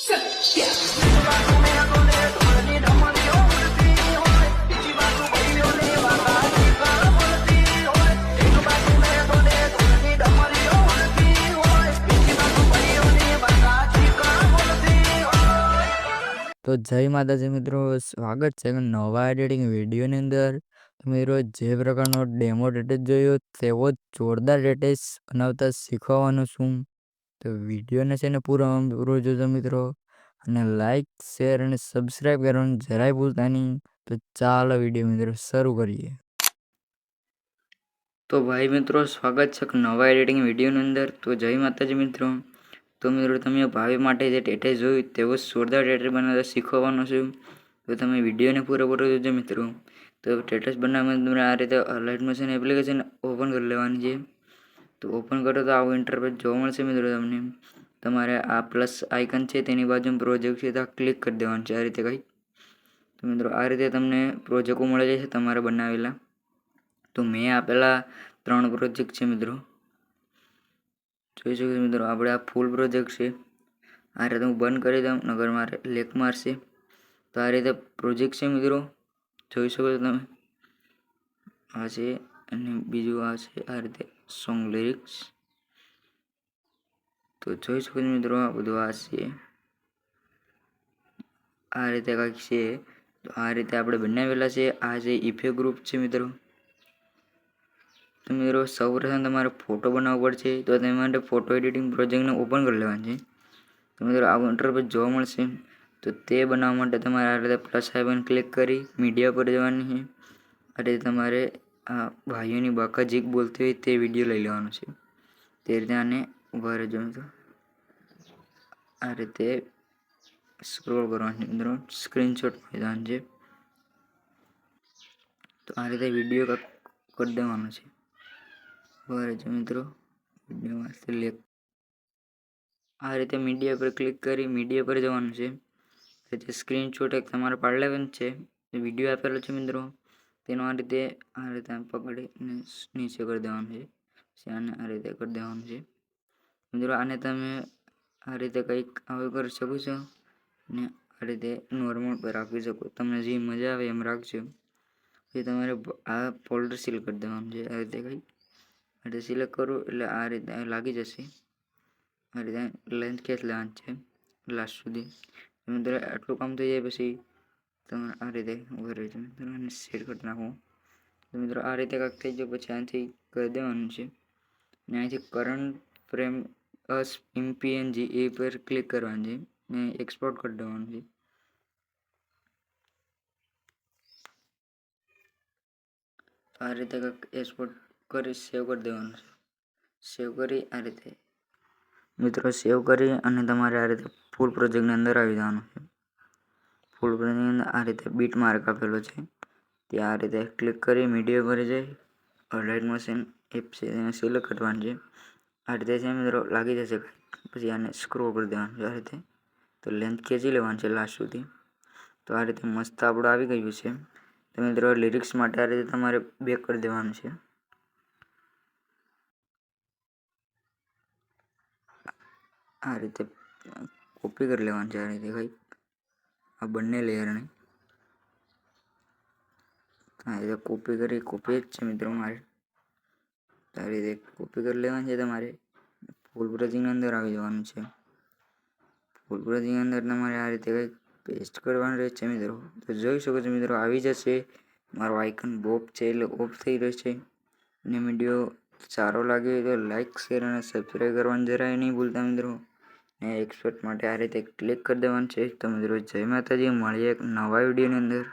તો જય માતાજી મિત્રો, સ્વાગત છે એક નવા એડિટિંગ વિડીયોની અંદર. તો મિત્રો જે પ્રકારનો ડેમો ડેટેજ જોયો તેવો જ જોરદાર ડેટેજ બનાવતા શીખવવાનું છું. તો વિડીયોને છે ને પૂરો જોજો મિત્રો, અને લાઈક શેર અને સબસ્ક્રાઈબ કરવાનું જરાય ભૂલતા નહીં. તો ચાલો વિડીયો મિત્રો શરૂ કરીએ. તો ભાઈ મિત્રો, સ્વાગત છે એક નવા એડિટિંગ વિડીયોની અંદર. તો જય માતાજી મિત્રો. તો મિત્રો તમે ભાવિ માટે જે ટેટેજ જોયું તેવો જોરદાર ટેટેજ બનાવતા શીખવવાનો છે. તો તમે વિડીયોને પૂરેપૂરો જોજો મિત્રો. તો ટેટેજ બનાવવામાં તમને આ રીતે લાઇટ મશીન એપ્લિકેશન ઓપન કરી લેવાની છે. તો ઓપન કરો તો આવું ઇન્ટરફેસ જોવા મળશે મિત્રો. તમને તમારે આ પ્લસ આઇકન છે તેની બાજુમાં પ્રોજેક્ટ છે ત્યાં ક્લિક કરી દેવાનું છે આ રીતે કંઈક. તો મિત્રો આ રીતે તમને પ્રોજેક્ટો મળે છે તમારે બનાવેલા. તો મેં આપેલા 3 પ્રોજેક્ટ છે મિત્રો. જોઈ શકો છો મિત્રો, આપણે આ ફૂલ પ્રોજેક્ટ છે. આ રીતે હું બંધ કરી દઉં નગર મારે લેક મારશે. તો આ રીતે પ્રોજેક્ટ છે મિત્રો, જોઈ શકો છો તમે. આ છે અને બીજું આ છે આ રીતે સોંગ લિરિક્સ. તો જોઈ શકો છો મિત્રો, આ બધું આ છે આ રીતે કંઈક છે. તો આ રીતે આપણે બનાવેલા છે. આ છે ઇફેક્ટ ગ્રુપ છે મિત્રો. તો મિત્રો સૌપ્રથમ તમારે ફોટો બનાવવો પડશે. તો તે માટે ફોટો એડિટિંગ પ્રોજેક્ટને ઓપન કરી લેવાનું છે. તો મિત્રો આવું ઇન્ટરફેસ જોવા મળશે. તો તે બનાવવા માટે તમારે આ રીતે પ્લસ આઇકન ક્લિક કરી મીડિયા પર જવાની છે. આ રીતે તમારે આ ભાઈઓની બાકાજીક બોલતી હોય તે વિડીયો લઈ લેવાનો છે. તે રીતે આને ઉભા રહેજો મિત્રો. આ રીતે સ્ક્રોલ કરવાનું છે મિત્રો, સ્ક્રીનશોટ લેવાનું છે. તો આ રીતે વિડીયો કરી દેવાનો છે. ઉભા રહેજો મિત્રો, વિડીયોમાં સિલેક્ટ. આ રીતે મીડિયા પર ક્લિક કરી મીડિયા પર જવાનું છે. જે સ્ક્રીનશોટ એક તમારે પાડી લેવાનું છે. વિડીયો આપેલો છે મિત્રો, તેનો આ રીતે પકડીને નીચે કરી દેવાનું છે. આને આ રીતે કરી દેવાનું છે મિત્રો. આને તમે આ રીતે કંઈક આવું કરી શકો છો ને આ રીતે નોર્મલ પર રાખી શકો. તમને જે મજા આવે એમ રાખજો. પછી તમારે આ ફોલ્ડર સિલેક્ટ કરી દેવાનું છે. આ રીતે કંઈક આ રીતે સિલેક્ટ કરો એટલે આ રીતે લાગી જશે. આ રીતે લેન્થ ખેંચ લેવાની છે લાસ્ટ સુધી. મિત્રો આટલું કામ થઈ જાય પછી તમે આ રીતે ઉભા રહેજો મિત્રો, અને સેટ કરી નાખો. તો મિત્રો આ રીતે કાંઈક થઈ જાય પછી અહીંથી કરી દેવાનું છે. ને અહીંથી કરંટ ફ્રેમ PNG એ પર ક્લિક કરવાનું છે ને એક્સપોર્ટ કરી દેવાનું છે. આ રીતે કાંઈક એક્સપોર્ટ કરી સેવ કરી દેવાનું છે. સેવ કરી આ રીતે મિત્રો સેવ કરી અને તમારે આ રીતે ફૂલ પ્રોજેક્ટની અંદર આવી જવાનું છે. ફૂલ પ્રોજેક્ટની અંદર આ રીતે બીટ માર્ક આપેલો છે ત્યાં આ રીતે ક્લિક કરી મીડિયા પર જઈ લાઇટ મશીન એપ છે એને સિલેક્ટ કરવાનું છે. આ રીતે છે મિત્રો લાગી જશે. પછી આને સ્ક્રોલ કરી દેવાનું છે આ રીતે. તો લેન્થ ખેંચી લેવાનું છે લાસ્ટ સુધી. તો આ રીતે મસ્ત આપણું આવી ગયું છે. તો મિત્રો લિરિક્સ માટે આ રીતે તમારે બેક કરી દેવાનું છે. આ રીતે કોપી કરી લેવાનું છે આ રીતે કંઈક આ બંને લેયરને આ રીતે કોપી જ છે મિત્રો મારે. આ રીતે કોપી કરી લેવાની છે તમારે. ફૂલ પ્રોજેક્ટની અંદર આવી જવાનું છે. ફૂલ પ્રોજેક્ટની અંદર તમારે આ રીતે કંઈક પેસ્ટ કરવાનું રહે છે મિત્રો. તો જોઈ શકો છો મિત્રો આવી જશે. મારો આઇકન બોપ છે એટલે ઓફ થઈ રહ્યો છે. અને વિડીયો સારો લાગ્યો તો લાઈક શેર અને સબસ્ક્રાઈબ કરવાનું જરાય નહીં ભૂલતા મિત્રો. ને એક્સપોર્ટ માટે આ રીતે ક્લિક કરી દેવાનું છે. તો મિત્રો જય માતાજી, મળીએ એક નવા વિડીયોની અંદર.